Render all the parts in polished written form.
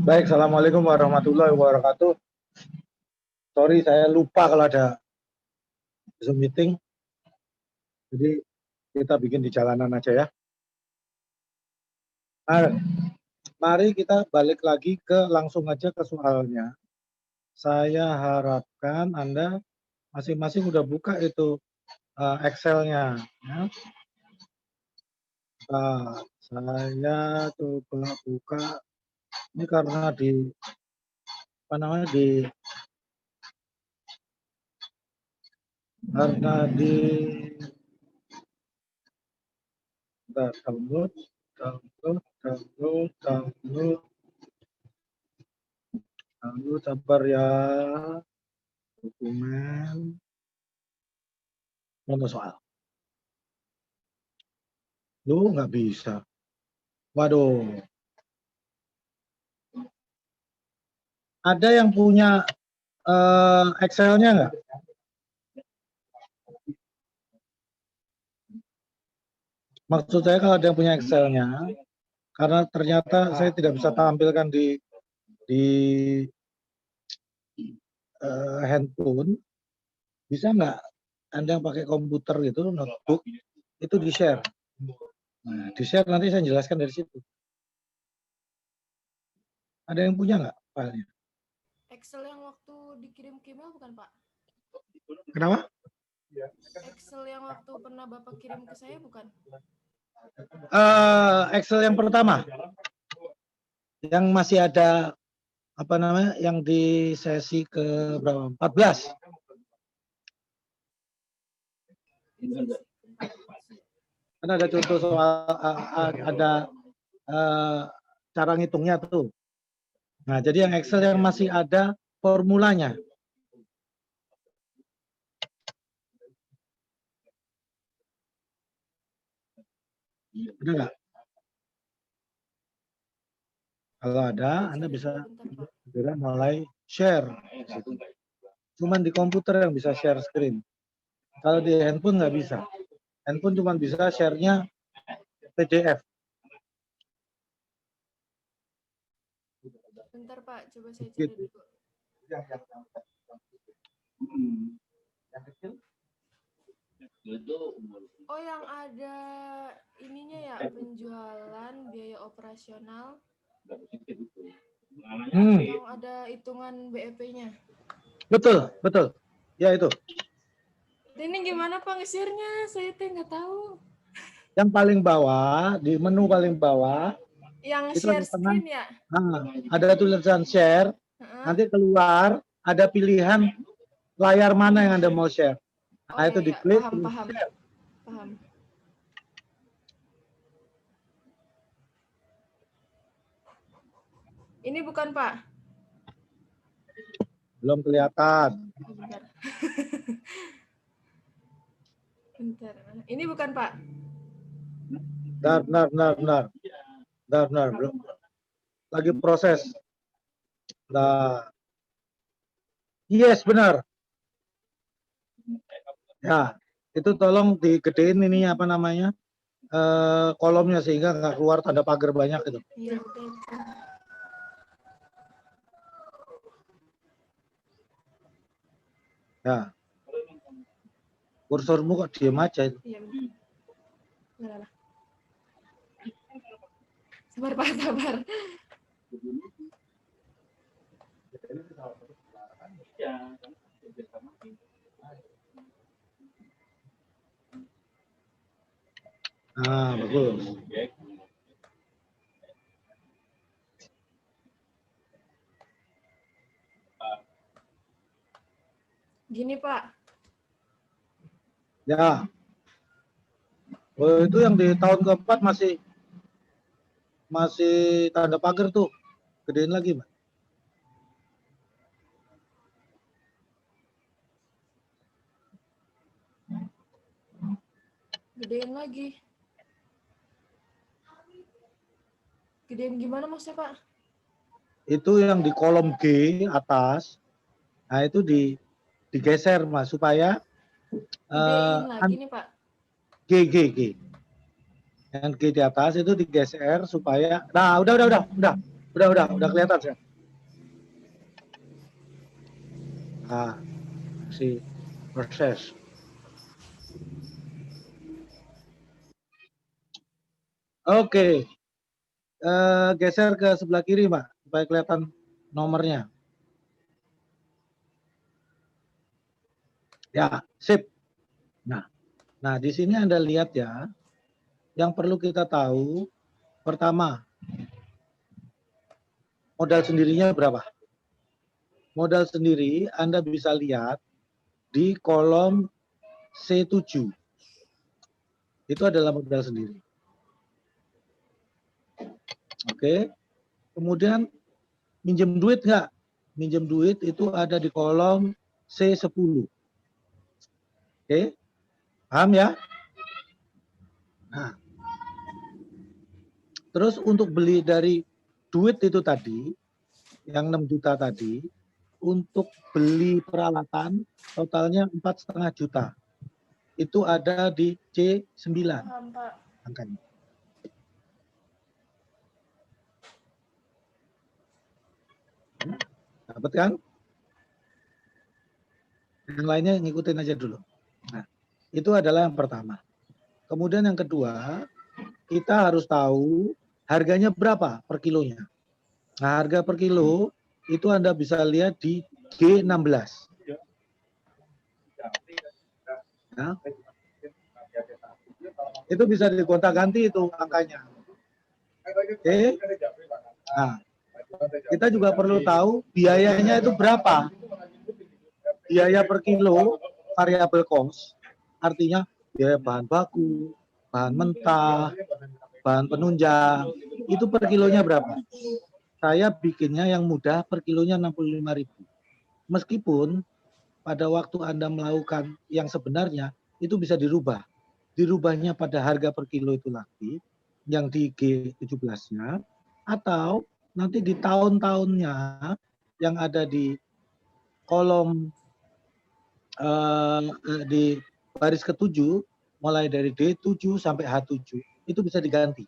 Baik, Assalamualaikum warahmatullahi wabarakatuh. Sorry, saya lupa kalau ada Zoom meeting. Jadi kita bikin di jalanan aja ya. Nah, mari kita balik lagi ke langsung aja ke soalnya. Saya harapkan Anda masing-masing udah buka itu Excel-nya. Ya. Nah, saya coba buka. Ini karena di apa namanya download, sabar ya, dokumen, contoh soal. Lu nggak bisa. Waduh. Ada yang punya Excel-nya nggak? Maksud saya kalau ada yang punya Excel-nya, karena ternyata saya tidak bisa tampilkan di handphone, bisa nggak Anda yang pakai komputer gitu, notebook, itu di-share. Nah, di-share nanti saya jelaskan dari situ. Ada yang punya nggak filenya? Excel yang waktu dikirim ke email bukan, Pak? Kenapa? Excel yang waktu pernah Bapak kirim ke saya bukan? Excel yang pertama, yang masih ada apa namanya, yang di sesi ke berapa? 14. Kan ada contoh soal ada cara ngitungnya tuh. Nah, jadi yang Excel yang masih ada formulanya. Ada nggak? Kalau ada, Anda bisa segera mulai share. Cuman di komputer yang bisa share screen. Kalau di handphone nggak bisa. Handphone cuma bisa share-nya PDF. Bentar, Pak, coba saya cari dulu. Oh, yang ada ininya ya, penjualan, biaya operasional. Yang ada hitungan BEP-nya. Betul, betul. Ya itu. Ini gimana Pak nge-share-nya? Saya tuh nggak tahu. Yang paling bawah, di menu paling bawah, yang itu share di tengah, screen ya? ada tulisan share, nanti keluar ada pilihan layar mana yang Anda mau share. Nah, oh, itu ya, diklik. Paham. Ini bukan, Pak? Belum kelihatan. Bentar. Ini bukan, Pak? Benar. Belum. Lagi proses. Nah. Yes, benar. Ya, itu tolong digedein ini apa namanya, kolomnya sehingga nggak keluar tanda pagar banyak itu. Iya, udah. Ya. Kursormu kok diem aja itu. Iya, benar. Sabar, Pak, sabar. Nah, bagus. Gini, Pak. Ya. Oh, itu yang di tahun keempat masih tanda pagar tuh. Gedein lagi, Mbak. Gedein lagi. Gedein gimana maksudnya, Pak? Itu yang di kolom G atas. Nah, itu digeser, Mas, supaya Gedein lagi nih, Pak. G. Yang G di atas itu digeser supaya, nah udah. Udah kelihatan ya. Nah, si proses. Oke. Geser ke sebelah kiri, Pak, supaya kelihatan nomornya. Ya, sip. Nah, di sini Anda lihat ya, yang perlu kita tahu, pertama, modal sendirinya berapa? Modal sendiri Anda bisa lihat di kolom C7. Itu adalah modal sendiri. Oke. Kemudian minjem duit nggak? Minjem duit itu ada di kolom C10. Oke. Paham ya? Nah, terus untuk beli dari duit itu tadi, yang 6 juta tadi, untuk beli peralatan totalnya 4,5 juta. Itu ada di C9 angkanya. Dapat kan? Yang lainnya ngikutin aja dulu. Nah, itu adalah yang pertama. Kemudian yang kedua, kita harus tahu harganya berapa per kilonya. Nah, harga per kilo itu Anda bisa lihat di G16. Nah, itu bisa digonta-ganti itu angkanya. Oke. Nah, kita juga perlu tahu biayanya itu berapa. Biaya per kilo variable cost, artinya biaya bahan baku, bahan mentah, bahan penunjang, itu per kilonya berapa. Saya bikinnya yang mudah per kilonya 65.000. Meskipun pada waktu Anda melakukan yang sebenarnya itu bisa dirubah. Dirubahnya pada harga per kilo itu lagi yang di G17-nya, atau nanti di tahun-tahunnya yang ada di kolom di baris ke-7 mulai dari D7 sampai H7 itu bisa diganti.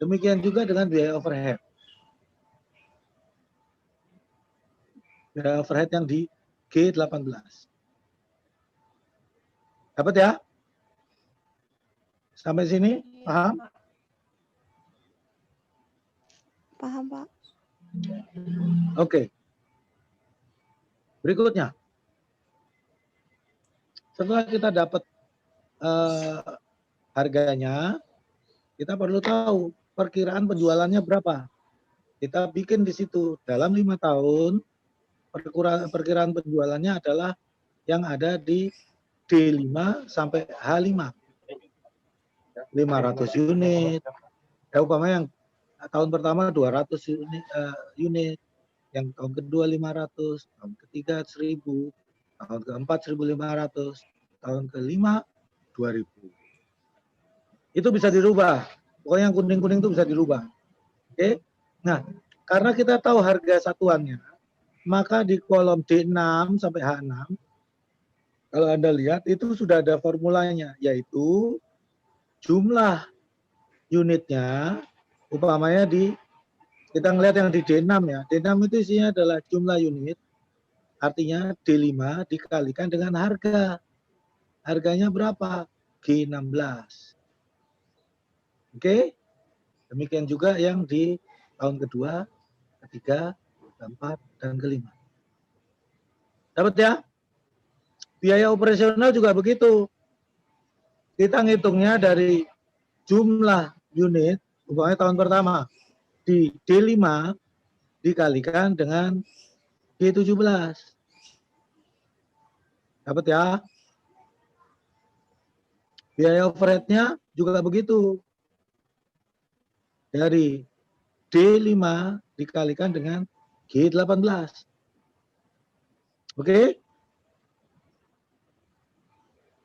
Demikian juga dengan biaya overhead. Biaya overhead yang di G18. Dapat ya? Sampai sini paham? Paham, Pak. Oke. Berikutnya. Setelah kita dapat harganya, kita perlu tahu perkiraan penjualannya berapa. Kita bikin di situ dalam 5 tahun perkiraan penjualannya adalah yang ada di D5 sampai H5. 500 unit. Ya, umpamanya yang tahun pertama 200 unit, yang tahun kedua 500, tahun ketiga 1000, tahun keempat 1500, tahun kelima 2000. Itu bisa dirubah. Pokoknya yang kuning-kuning itu bisa dirubah. Oke. Nah, karena kita tahu harga satuannya, maka di kolom D6 sampai H6, kalau Anda lihat itu sudah ada formulanya, yaitu jumlah unitnya, umpamanya kita ngelihat yang di D6 ya. D6 itu isinya adalah jumlah unit, artinya D5 dikalikan dengan harga. Harganya berapa? G16. Oke? Demikian juga yang di tahun kedua, ketiga, keempat, dan kelima. Dapat ya? Biaya operasional juga begitu. Kita ngitungnya dari jumlah unit, umpamanya tahun pertama, di D5 dikalikan dengan G17. Dapat ya? Biaya overhead-nya juga begitu. Dari D5 dikalikan dengan G18. Oke?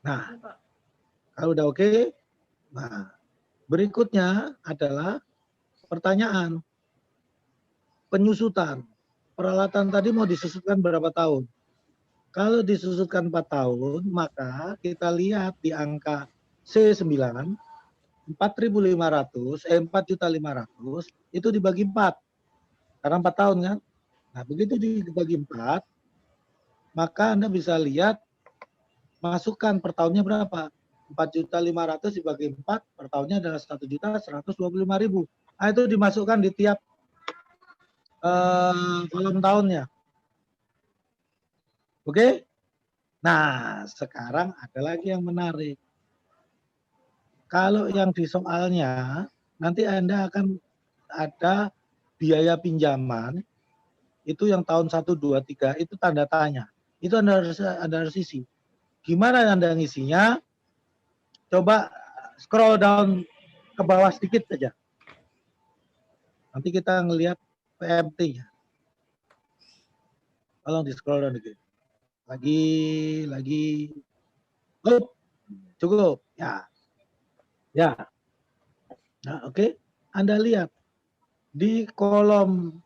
Nah, kalau udah oke, nah, berikutnya adalah pertanyaan. Penyusutan. Peralatan tadi mau disusutkan berapa tahun? Kalau disusutkan 4 tahun, maka kita lihat di angka C9, 4.500 itu dibagi 4. Karena 4 tahun kan. Nah, begitu dibagi 4, maka Anda bisa lihat masukkan per tahunnya berapa. 4.500.000 dibagi 4 per tahunnya adalah 1.125.000. Nah, itu dimasukkan di tiap kolom tahunnya. Oke? Nah, sekarang ada lagi yang menarik. Kalau yang di soalnya, nanti Anda akan ada biaya pinjaman, itu yang tahun 1, 2, 3, itu tanda tanya. Itu Anda harus isi. Gimana Anda ngisinya? Coba scroll down ke bawah sedikit saja. Nanti kita ngelihat PMT-nya. Tolong di scroll down dikit. Lagi. Cukup. Ya. Nah, oke. Anda lihat di kolom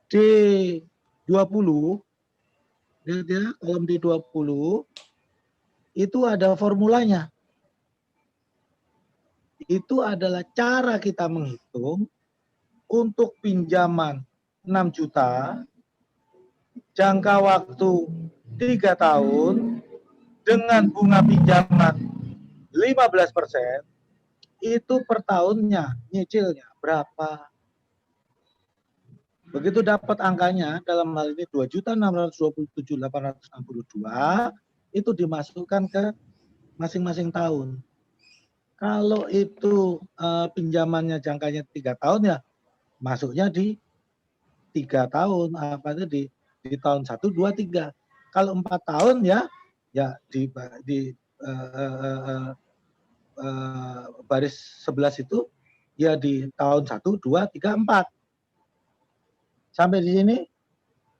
D20, lihat ya, kolom D20 itu ada formulanya. Itu adalah cara kita menghitung untuk pinjaman 6 juta, jangka waktu 3 tahun, dengan bunga pinjaman 15%, itu per tahunnya nyicilnya berapa. Begitu dapat angkanya, dalam hal ini 2.627.862, itu dimasukkan ke masing-masing tahun. Kalau itu pinjamannya jangkanya 3 tahun ya, masuknya di 3 tahun, apa itu di tahun 1, 2, 3. Kalau 4 tahun ya di baris 11 itu ya di tahun 1, 2, 3, 4. Sampai di sini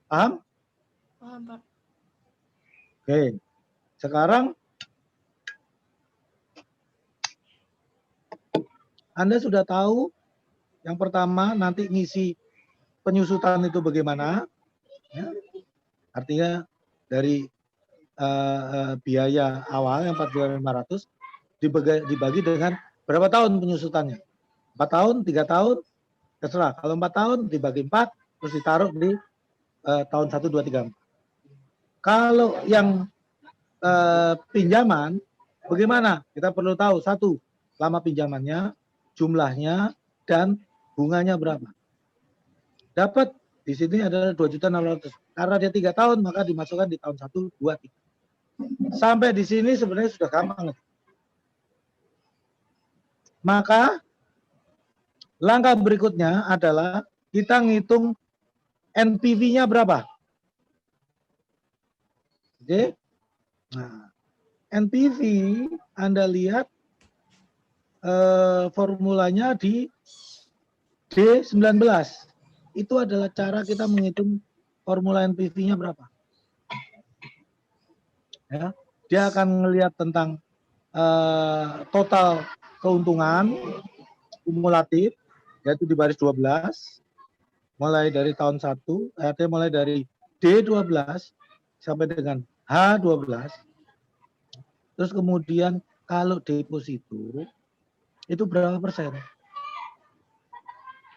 paham? Paham, Pak. Oke. Sekarang Anda sudah tahu yang pertama nanti ngisi penyusutan itu bagaimana? Ya. Artinya dari biaya awal yang 4.500 dibagi dengan berapa tahun penyusutannya? 4 tahun, 3 tahun, terserah. Kalau 4 tahun dibagi 4, terus ditaruh di tahun 1, 2, 3, 4. Kalau yang pinjaman, bagaimana? Kita perlu tahu, 1, lama pinjamannya, jumlahnya, dan bunganya berapa. Dapat di sini adalah 2.600.000. Karena dia 3 tahun, maka dimasukkan di tahun 1, 2, 3. Sampai di sini sebenarnya sudah gampang. Maka langkah berikutnya adalah kita ngitung NPV-nya berapa. Oke. Nah, NPV Anda lihat formulanya di D19. Itu adalah cara kita menghitung formula NPV-nya berapa. Ya, dia akan melihat tentang total keuntungan kumulatif, yaitu di baris 12, mulai dari tahun 1, artinya mulai dari D12 sampai dengan H12. Terus kemudian kalau deposito itu berapa persen?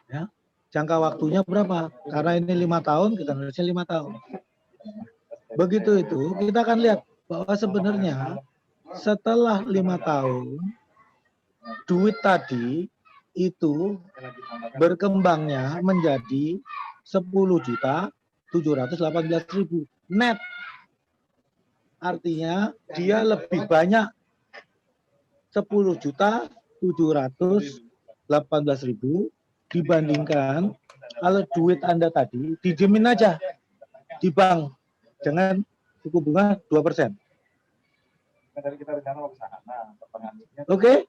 Ya, jangka waktunya berapa? Karena ini 5 tahun, kita nulisnya 5 tahun. Begitu itu, kita akan lihat bahwa sebenarnya setelah 5 tahun, duit tadi itu berkembangnya menjadi 10.718.000 net. Artinya dia lebih banyak 10.718.000 dibandingkan kalau duit Anda tadi dijamin aja di bank dengan suku bunga 2%. Oke?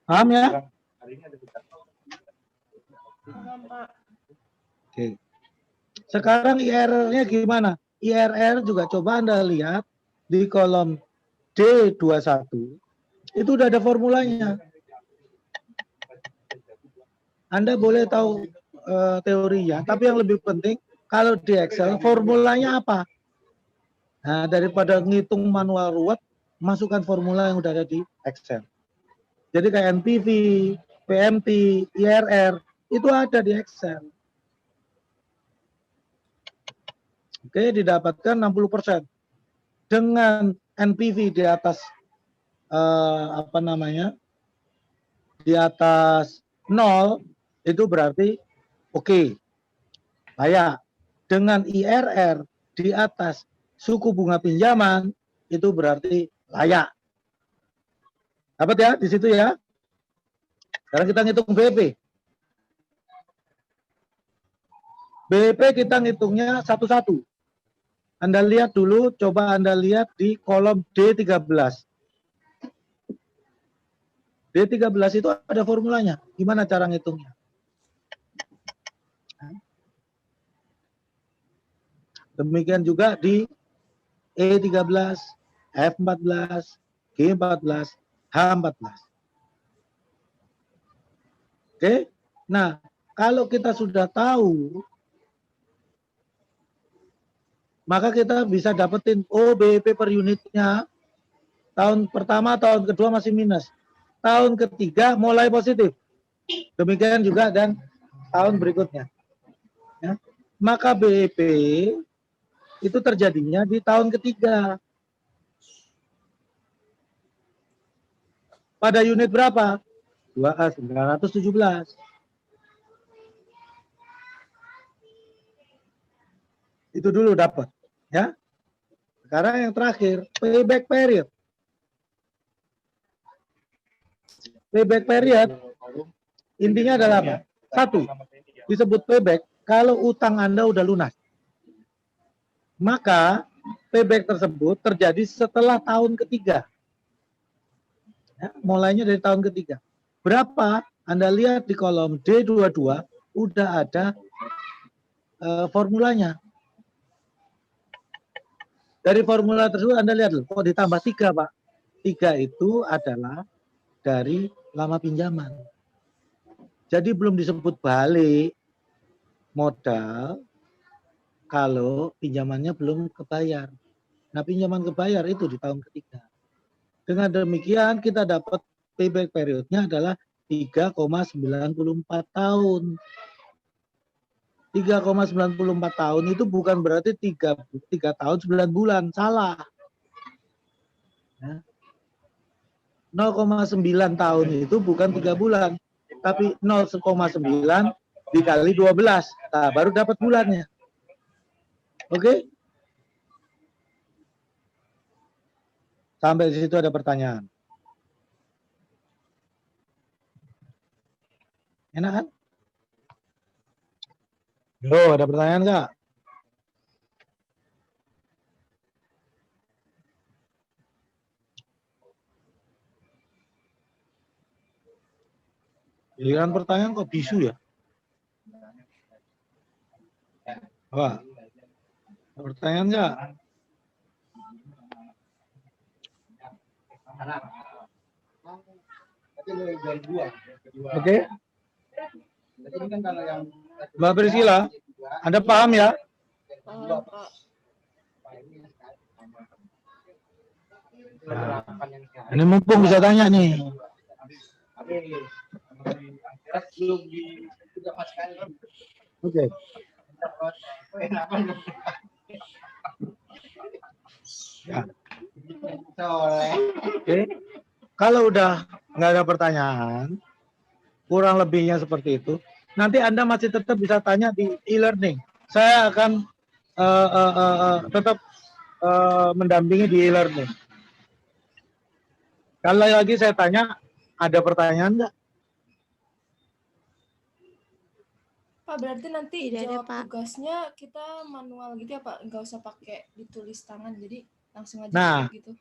Paham ya? Paham, Pak. Oke. Sekarang IRR-nya gimana? IRR juga coba Anda lihat di kolom D21. Itu udah ada formulanya. Anda boleh tahu teorinya, tapi yang lebih penting kalau di Excel formulanya apa? Nah, daripada ngitung manual ruwet, masukkan formula yang udah ada di Excel. Jadi kayak NPV, PMT, IRR, itu ada di Excel. Oke, didapatkan 60%. Dengan NPV di atas di atas 0, itu berarti oke, layak. Dengan IRR di atas suku bunga pinjaman, itu berarti layak. Dapat ya di situ ya? Sekarang kita ngitung BP. BP kita ngitungnya satu-satu. Anda lihat dulu, coba Anda lihat di kolom D13. D13 itu ada formulanya. Gimana cara ngitungnya? Demikian juga di E13, F14, G14, H14. Oke? Nah, kalau kita sudah tahu, maka kita bisa dapetin BEP per unitnya tahun pertama, tahun kedua masih minus. Tahun ketiga mulai positif. Demikian juga dan tahun berikutnya. Ya. Maka BEP itu terjadinya di tahun ketiga. Pada unit berapa? 917. Itu dulu dapat, ya. Sekarang yang terakhir, payback period. Payback period intinya adalah apa? Satu, disebut payback kalau utang Anda udah lunas. Maka payback tersebut terjadi setelah tahun ketiga. Ya, mulainya dari tahun ketiga. Berapa? Anda lihat di kolom D22 udah ada formulanya. Dari formula tersebut Anda lihat loh, kok ditambah 3, Pak? 3 itu adalah dari lama pinjaman. Jadi belum disebut balik modal kalau pinjamannya belum kebayar. Nah, pinjaman kebayar itu di tahun ketiga. Dengan demikian kita dapat payback periodnya adalah 3,94 tahun. 3,94 tahun itu bukan berarti 3 tahun 9 bulan, salah. Ya. 0,9 tahun itu bukan 3 bulan, tapi 0,9 dikali 12. Nah, baru dapat bulannya. Oke? Sampai di situ ada pertanyaan. Enak kan? Yo, ada pertanyaan nggak? Giliran pertanyaan kok bisu ya? Wah, ada pertanyaan nggak? Oke. Mbak Priscila, Anda paham ya? Nah, ini mumpung bisa tanya nih. Oke. Ya. Oke. Kalau udah nggak ada pertanyaan, kurang lebihnya seperti itu, nanti Anda masih tetap bisa tanya di e-learning. Saya akan tetap mendampingi di e-learning. Kalau lagi saya tanya, ada pertanyaan nggak? Pak, berarti nanti Tidak ada, jawab Pak. tugasnya kita manual gitu ya, Pak? Nggak usah pakai ditulis tangan, jadi langsung aja Nah, jawab gitu.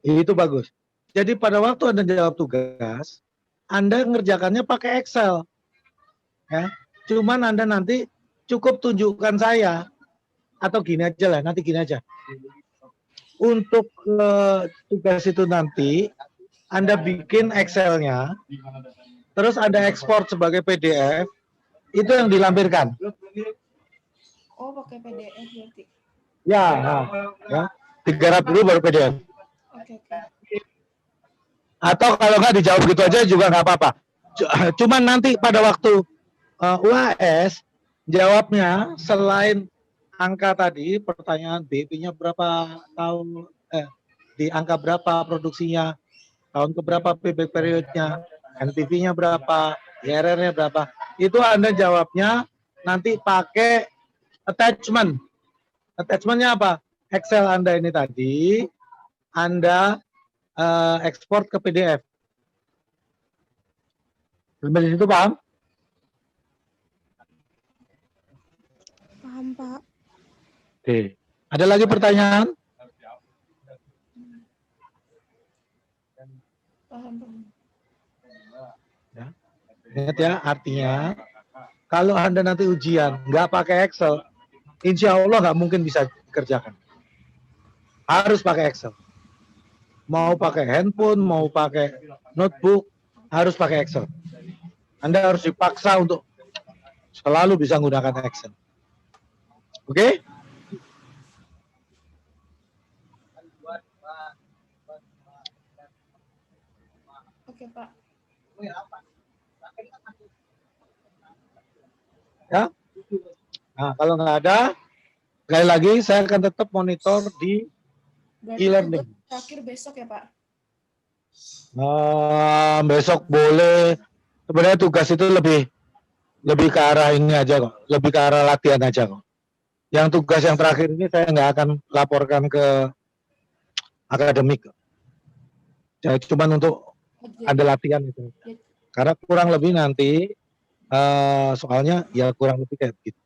itu bagus. Jadi pada waktu Anda jawab tugas, Anda ngerjakannya pakai Excel. Ya. Cuman Anda nanti cukup tunjukkan saya, atau gini aja lah, nanti gini aja. Untuk tugas itu nanti, Anda bikin Excel-nya, terus Anda ekspor sebagai PDF, itu yang dilampirkan. Oh, pakai PDF berarti. Ya, nah, ya. Digarap dulu baru PDF. Oke. Atau kalau nggak dijawab gitu aja juga nggak apa-apa. Cuman nanti pada waktu UAS jawabnya selain angka tadi, pertanyaan BP-nya berapa tahun, di angka berapa produksinya, tahun keberapa payback periodnya, NPV-nya berapa, IRR-nya berapa, itu Anda jawabnya nanti pakai attachment. Attachment-nya apa? Excel Anda ini tadi, Anda ekspor ke PDF. Sampai di situ paham? Paham, Pak. Oke. Ada lagi pertanyaan? Paham, paham. Ya. Ingat ya, artinya kalau Anda nanti ujian nggak pakai Excel, insya Allah nggak mungkin bisa dikerjakan. Harus pakai Excel. Mau pakai handphone, mau pakai notebook, harus pakai Excel. Anda harus dipaksa untuk selalu bisa menggunakan Excel. Oke? Oke, Pak. Ya. Nah, kalau nggak ada, sekali lagi saya akan tetap monitor di Berarti e-learning. tugas terakhir besok ya, Pak? Besok boleh. Sebenarnya tugas itu lebih ke arah ini aja kok, lebih ke arah latihan aja kok. Yang tugas yang terakhir ini saya nggak akan laporkan ke akademik. Ya, cuman untuk ada latihan itu. Karena kurang lebih nanti soalnya ya kurang lebih kayak gitu.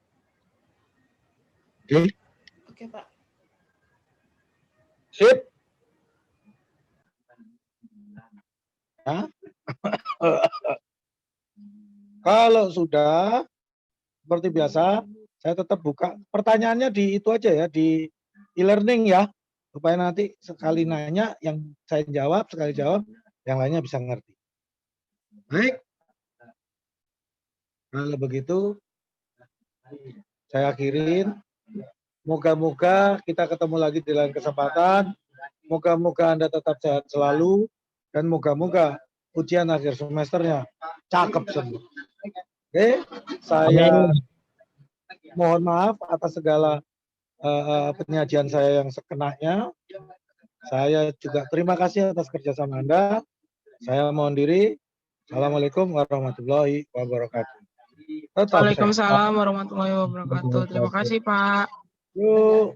Oke? Oke, Pak. Sip. Ya. Kalau sudah seperti biasa, saya tetap buka. Pertanyaannya di itu aja ya, di e-learning ya. Supaya nanti sekali nanya, yang saya jawab, sekali jawab, yang lainnya bisa ngerti. Baik. Kalau begitu, saya akhirin. Moga-moga kita ketemu lagi di lain kesempatan. Moga-moga Anda tetap sehat selalu. Dan moga-moga ujian akhir semesternya cakep semua. Oke, saya mohon maaf atas segala penyajian saya yang sekenanya. Saya juga terima kasih atas kerjasama Anda. Saya mohon diri. Assalamualaikum warahmatullahi wabarakatuh. Tetap Waalaikumsalam warahmatullahi wabarakatuh. Terima kasih, Pak. Yuk.